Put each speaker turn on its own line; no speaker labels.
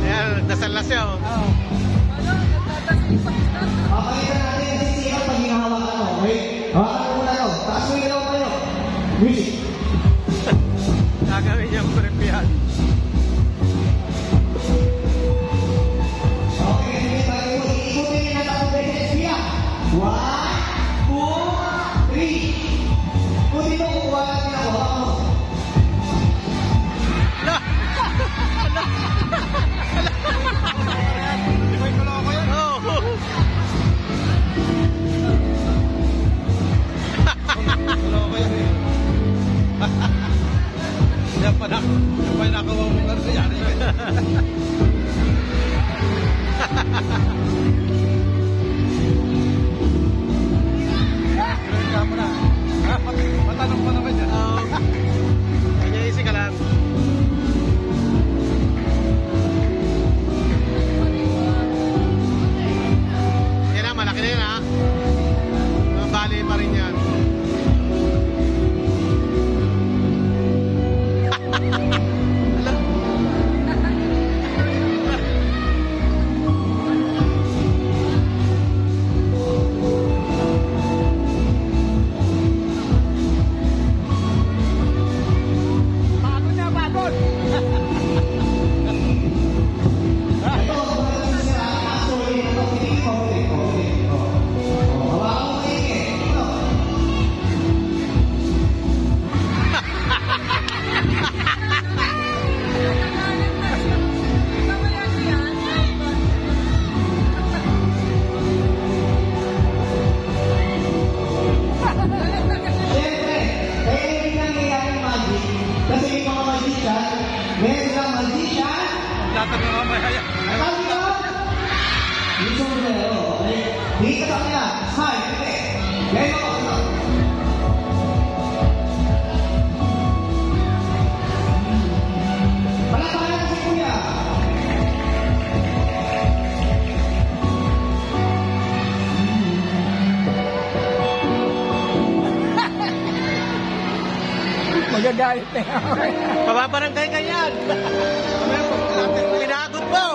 Ayan, nagdasal na siya. Oh.
Papakita natin si Siya pag hinahawakan mo. Okay? Hawakan mo muna ito. Taas mo yung ilaw kayo. Music.
Gagawin niyang prepihan.
Okay, hindi tayo mo. Ikutin niyo na tayo beses. Siya. 1, 2, 3. Kung dito kukuha natin ako, hawakan mo.
Yan pa nakawa mo nga siya. Kaya mo na. Matanong pa naman yan. Kanya isi ka lang. Yan na, malaki na yan ha. Bali pa rin yan.
Magagalit na yan.
Pababarangay ka yan. Pinagod mo.